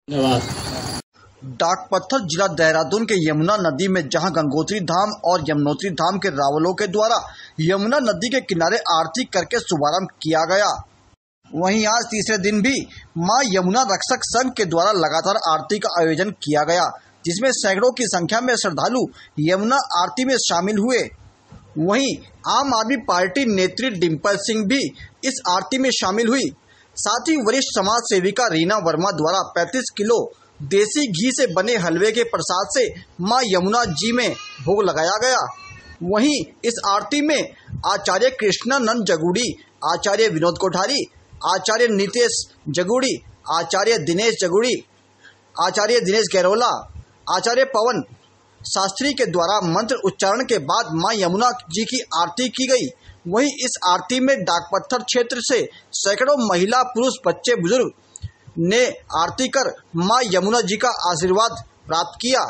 डाक पत्थर जिला देहरादून के यमुना नदी में जहां गंगोत्री धाम और यमुनोत्री धाम के रावलों के द्वारा यमुना नदी के किनारे आरती करके शुभारंभ किया गया, वहीं आज तीसरे दिन भी मां यमुना रक्षक संघ के द्वारा लगातार आरती का आयोजन किया गया, जिसमें सैकड़ों की संख्या में श्रद्धालु यमुना आरती में शामिल हुए। वहीं आम आदमी पार्टी नेत्री डिम्पल सिंह भी इस आरती में शामिल हुई। साथ ही वरिष्ठ समाज सेविका रीना वर्मा द्वारा 35 किलो देसी घी से बने हलवे के प्रसाद से मां यमुना जी में भोग लगाया गया। वहीं इस आरती में आचार्य कृष्णानंद जगुड़ी, आचार्य विनोद कोठारी, आचार्य नितेश जगुड़ी, आचार्य दिनेश जगुड़ी, आचार्य दिनेश गैरोला, आचार्य पवन शास्त्री के द्वारा मंत्र उच्चारण के बाद मां यमुना जी की आरती की गई। वहीं इस आरती में डाकपत्थर क्षेत्र से सैकड़ों महिला, पुरुष, बच्चे, बुजुर्ग ने आरती कर मां यमुना जी का आशीर्वाद प्राप्त किया।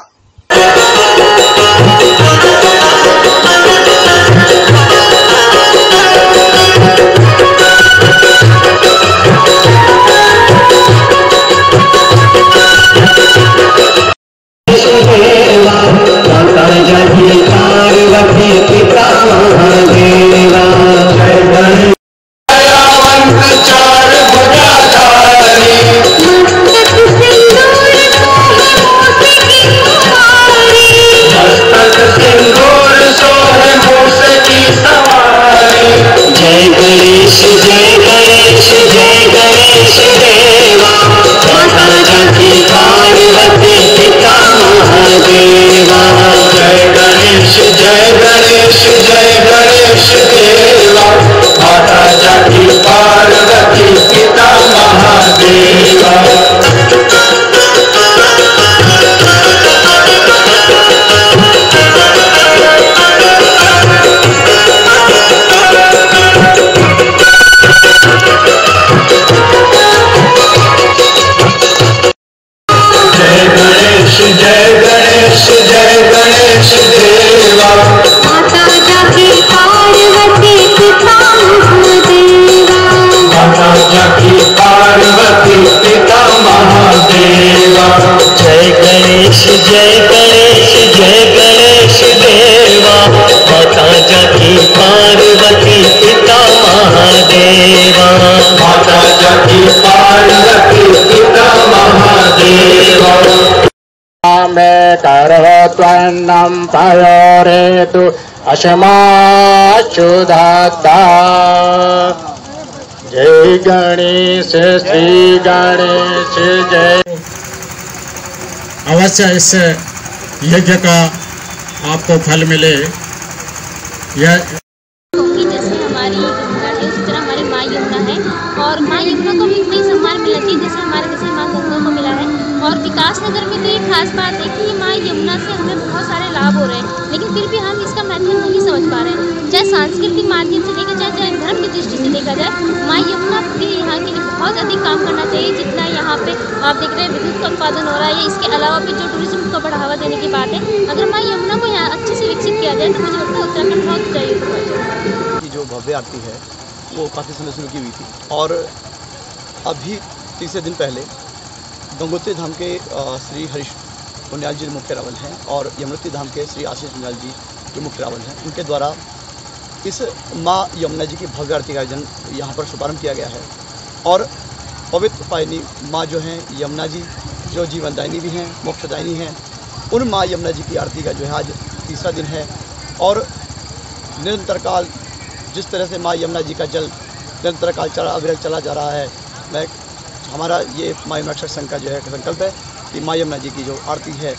करोत्वन्नं पयोरेतु अशमाच्युदात्ता। जय गणेश श्री गणेश जय। अवश्य इस यज्ञ का आपको फल मिले। यह जैसे हमारी गंगा है उसी तरह हमारी माँ यमुना है, और माँ यमुना को भी इतना ही सम्मान मिलना चाहिए जैसे हमारे जैसे माँ गंगा को मिला है। और विकास नगर में तो ये खास बात है कि माँ यमुना से हमें बहुत सारे लाभ हो रहे हैं, लेकिन फिर भी हम इसका महत्व नहीं समझ पा रहे हैं। चाहे सांस्कृतिक माध्यम से देखा जाए, चाहे धर्म की दृष्टि से देखा जाए, माँ यमुना भी यहाँ के लिए बहुत अधिक काम करना चाहिए। जितना यहाँ पे आप देख रहे हैं विद्युत का उत्पादन हो रहा है, इसके अलावा भी जो टूरिज्म को बढ़ावा देने की बात है, अगर माँ यमुना को यहाँ अच्छे से विकसित किया जाए तो मुझे लगता है उत्तराखंड बहुत ऊंचाई पर की जो भव्य आरती है वो काफ़ी समय शुरू की हुई थी, और अभी तीसरे दिन पहले गंगोत्री धाम के श्री हरीश पुण्याल जी मुख्य रावल हैं और यमुनोत्री धाम के श्री आशीष पुण्याल जी जो मुख्य रावल हैं, उनके द्वारा इस माँ यमुना जी की भव्य आरती का आयोजन यहाँ पर शुभारंभ किया गया है। और पवित्र पायनी माँ जो हैं यमुना जी, जो जीवनदायिनी भी हैं, मोक्षदायिनी हैं, उन माँ यमुना जी की आरती का जो है आज तीसरा दिन है। और निरंतर काल जिस तरह से माँ यमुना जी का जल निरंतर काल अविरल चला जा रहा है, हमारा ये माँ यमुना रक्षक संघ का जो है संकल्प है कि माँ यमुना जी की जो आरती है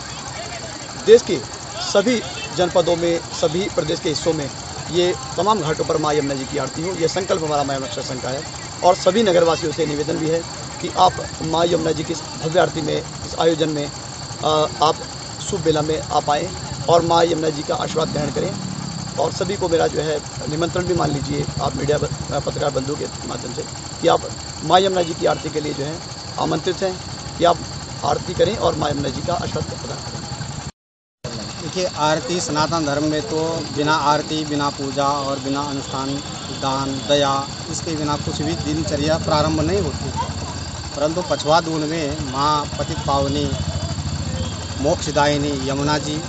देश के सभी जनपदों में, सभी प्रदेश के हिस्सों में, ये तमाम घाटों पर माँ यमुना जी की आरती हो। ये संकल्प हमारा माँ यमुना रक्षक संघ का है। और सभी नगरवासियों से निवेदन भी है कि आप माँ यमुना जी की भव्य आरती में, इस आयोजन में आप शुभ बेला में आप आएँ और माँ यमुना जी का आशीर्वाद ग्रहण करें। और सभी को मेरा जो है निमंत्रण भी मान लीजिए आप मीडिया पत्रकार बंधु के माध्यम से कि आप माँ यमुना जी की आरती के लिए जो है आमंत्रित हैं कि आप आरती करें और माँ यमुना जी का आशीर्वाद प्रदान करें। देखिए, आरती सनातन धर्म में तो बिना आरती, बिना पूजा और बिना अनुष्ठान, दान, दया, इसके बिना कुछ भी दिनचर्या प्रारंभ नहीं होती। परंतु पछवा दून में माँ पतित पावनी मोक्षदायिनी यमुना जी,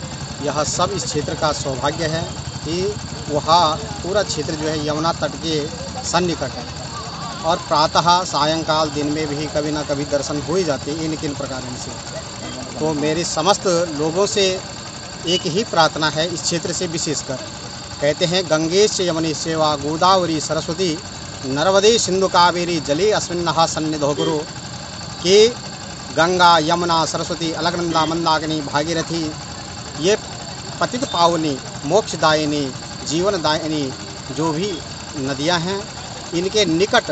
यह सब इस क्षेत्र का सौभाग्य है कि वहाँ पूरा क्षेत्र जो है यमुना तट के सन्निकट है और प्रातः सायंकाल दिन में भी कभी ना कभी दर्शन हो ही जाते हैं इन किन प्रकारों से। तो मेरी समस्त लोगों से एक ही प्रार्थना है इस क्षेत्र से विशेषकर, कहते हैं गंगेश यमुनी सेवा गोदावरी सरस्वती नर्मदे सिंधु कावेरी जले अस्मिन्नः सन्निधौ कुरु, कि गंगा यमुना सरस्वती अलकनंदा मंदाकिनी भागीरथी ये पतित पावनी मोक्षदायिनी जीवनदायिनी जो भी नदियां हैं, इनके निकट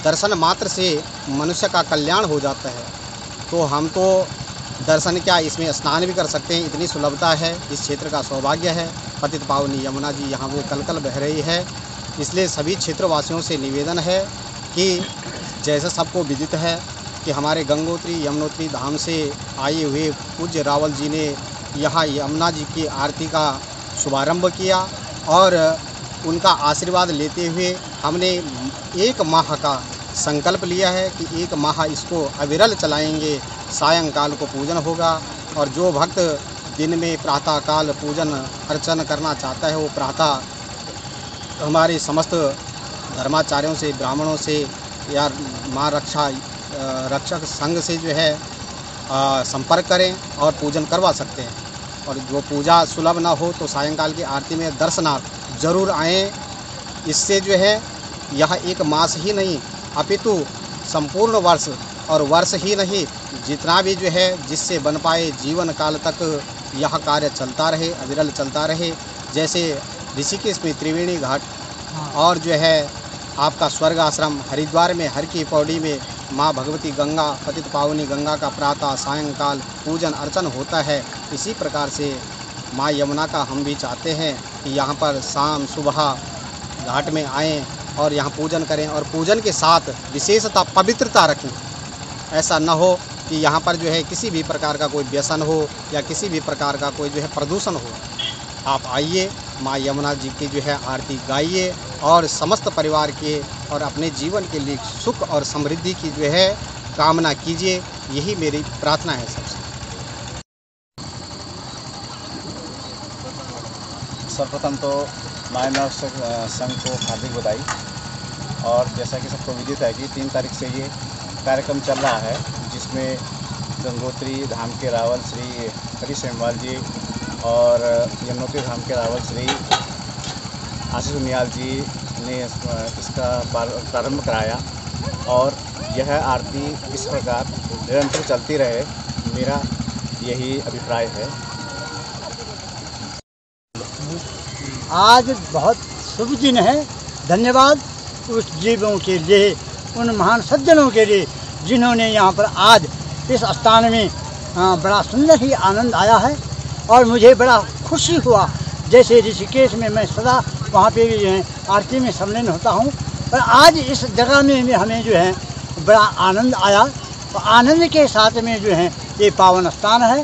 दर्शन मात्र से मनुष्य का कल्याण हो जाता है। तो हम तो दर्शन क्या, इसमें स्नान भी कर सकते हैं, इतनी सुलभता है। इस क्षेत्र का सौभाग्य है। पतित पावनी यमुना जी यहाँ पे कलकल बह रही है। इसलिए सभी क्षेत्रवासियों से निवेदन है कि जैसे सबको विदित है कि हमारे गंगोत्री यमुनोत्री धाम से आए हुए पूज्य रावल जी ने यहाँ यमुना जी की आरती का शुभारंभ किया और उनका आशीर्वाद लेते हुए हमने 1 माह का संकल्प लिया है कि 1 माह इसको अविरल चलाएंगे। सायंकाल को पूजन होगा और जो भक्त दिन में प्रातःकाल पूजन अर्चन करना चाहता है वो प्रातः हमारे समस्त धर्माचार्यों से, ब्राह्मणों से या माँ रक्षक संघ से जो है संपर्क करें और पूजन करवा सकते हैं। और जो पूजा सुलभ ना हो तो सायंकाल की आरती में दर्शनार्थ जरूर आएँ। इससे जो है यह 1 मास ही नहीं अपितु संपूर्ण वर्ष, और वर्ष ही नहीं जितना भी जो है जिससे बन पाए जीवन काल तक यह कार्य चलता रहे, अविरल चलता रहे। जैसे ऋषिकेश में त्रिवेणी घाट और जो है आपका स्वर्ग आश्रम हरिद्वार में हर की पौड़ी में माँ भगवती गंगा पतित पावनी गंगा का प्रातः सायंकाल पूजन अर्चन होता है। इसी प्रकार से माँ यमुना का हम भी चाहते हैं कि यहाँ पर शाम सुबह घाट में आएँ और यहाँ पूजन करें और पूजन के साथ विशेषता पवित्रता रखें। ऐसा न हो कि यहाँ पर जो है किसी भी प्रकार का कोई व्यसन हो या किसी भी प्रकार का कोई जो है प्रदूषण हो। आप आइए, माँ यमुना जी की जो है आरती गाइए और समस्त परिवार के और अपने जीवन के लिए सुख और समृद्धि की जो है कामना कीजिए। यही मेरी प्रार्थना है सबसे। सर्वप्रथम तो मानव संघ को हार्दिक बधाई। और जैसा कि सबको विदित है कि 3 तारीख से ये कार्यक्रम चल रहा है, जिसमें गंगोत्री धाम के रावल श्री हरि सेमवाल जी और यमुनोत्री धाम के रावल श्री आशीष उनियाल जी ने इसका प्रारंभ कराया और यह आरती इस प्रकार निरंतर चलती रहे, मेरा यही अभिप्राय है। आज बहुत शुभ दिन है। धन्यवाद उस जीवों के लिए, उन महान सज्जनों के लिए जिन्होंने यहाँ पर आज इस स्थान में बड़ा सुंदर ही आनंद आया है और मुझे बड़ा खुशी हुआ। जैसे ऋषिकेश में मैं सदा वहाँ पे भी जो है आरती में सम्मिलित होता हूँ, पर आज इस जगह में हमें जो है बड़ा आनंद आया। तो आनंद के साथ में जो है ये पावन स्थान है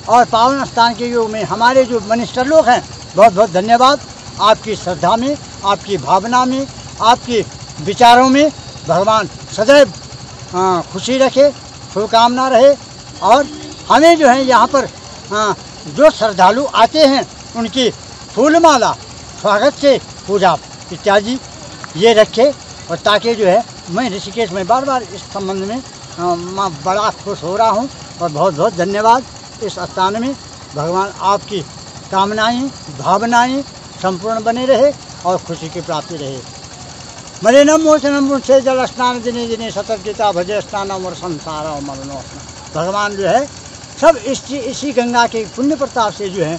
और पावन स्थान के योग में हमारे जो मिनिस्टर लोग हैं, बहुत बहुत धन्यवाद। आपकी श्रद्धा में, आपकी भावना में, आपके विचारों में भगवान सदैव खुशी रखे, शुभकामना रहे। और हमें जो है यहाँ पर जो श्रद्धालु आते हैं उनकी फूलमाला, स्वागत से पूजा इत्यादि ये रखे। और ताकि जो है मैं ऋषिकेश में बार बार इस संबंध में मैं बड़ा खुश हो रहा हूँ और बहुत बहुत धन्यवाद। इस स्थान में भगवान आपकी कामनाएं, भावनाएं संपूर्ण बने रहे और खुशी की प्राप्ति रहे। मरे नम मोचनम से जल स्नान दिने दिने सतर्किता भजे स्नानम और संसार और मरणो। भगवान जो है सब इसी गंगा के पुण्य प्रताप से जो है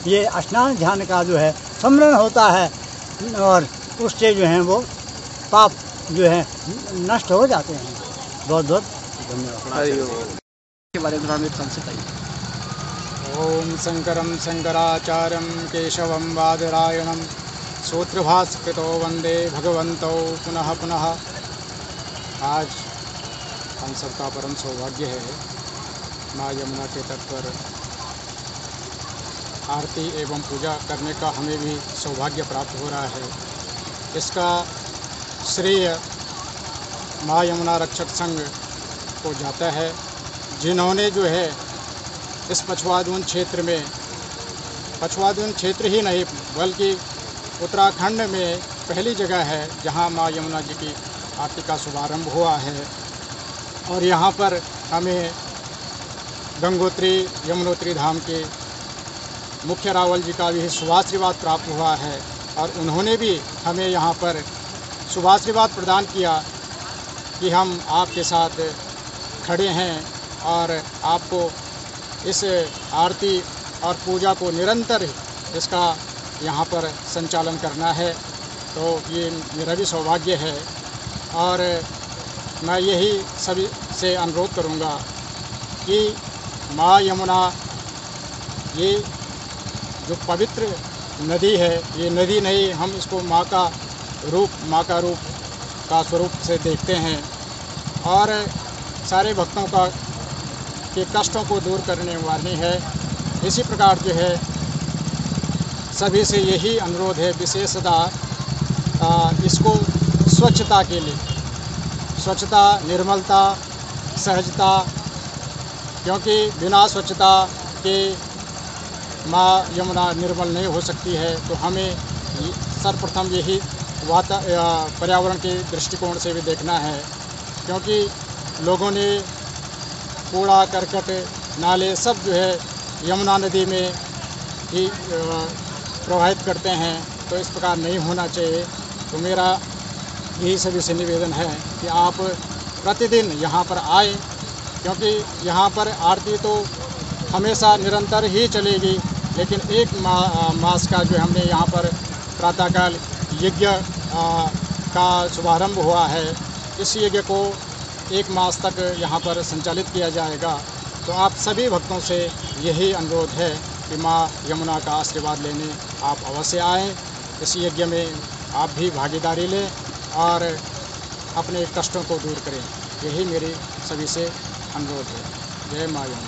ये स्नान ध्यान का जो है स्मरण होता है और उससे जो है वो पाप जो है नष्ट हो जाते हैं। बहुत बहुत धन्यवाद। के बारे में हमें संक्षिप्त बताइए। ओम शंकरं शंकराचार्यं केशवं बादरायणं सूत्रभास्कृतो वंदे भगवन्तौ पुनः पुनः। आज हम सबका परम सौभाग्य है माँ यमुना के तट पर आरती एवं पूजा करने का हमें भी सौभाग्य प्राप्त हो रहा है। इसका श्रेय माँ यमुना रक्षक संघ को जाता है, जिन्होंने जो है इस पछवादून क्षेत्र में, पछवादून क्षेत्र ही नहीं बल्कि उत्तराखंड में पहली जगह है जहां मां यमुना जी की आरती का शुभारंभ हुआ है। और यहां पर हमें गंगोत्री यमुनोत्री धाम के मुख्य रावल जी का भी शुभाशीर्वाद प्राप्त हुआ है और उन्होंने भी हमें यहाँ पर शुभाशीर्वाद प्रदान किया कि हम आपके साथ खड़े हैं और आपको इस आरती और पूजा को निरंतर इसका यहाँ पर संचालन करना है। तो ये मेरा भी सौभाग्य है और मैं यही सभी से अनुरोध करूँगा कि माँ यमुना ये जो पवित्र नदी है, ये नदी नहीं, हम इसको माँ का रूप का स्वरूप से देखते हैं और सारे भक्तों के कष्टों को दूर करने वाली है। इसी प्रकार जो है सभी से यही अनुरोध है, विशेषतः इसको स्वच्छता के लिए, स्वच्छता, निर्मलता, सहजता, क्योंकि बिना स्वच्छता के माँ यमुना निर्मल नहीं हो सकती है। तो हमें सर्वप्रथम यही पर्यावरण के दृष्टिकोण से भी देखना है, क्योंकि लोगों ने कूड़ा करकट नाले सब जो है यमुना नदी में ही प्रवाहित करते हैं। तो इस प्रकार नहीं होना चाहिए। तो मेरा यही सभी से निवेदन है कि आप प्रतिदिन यहाँ पर आए, क्योंकि यहाँ पर आरती तो हमेशा निरंतर ही चलेगी, लेकिन एक मास का जो हमने यहाँ पर प्रातःकाल यज्ञ का शुभारंभ हुआ है, इस यज्ञ को 1 मास तक यहाँ पर संचालित किया जाएगा। तो आप सभी भक्तों से यही अनुरोध है कि माँ यमुना का आशीर्वाद लेने आप अवश्य आएँ, इस यज्ञ में आप भी भागीदारी लें और अपने कष्टों को दूर करें। यही मेरी सभी से अनुरोध है। जय माँ यमुना।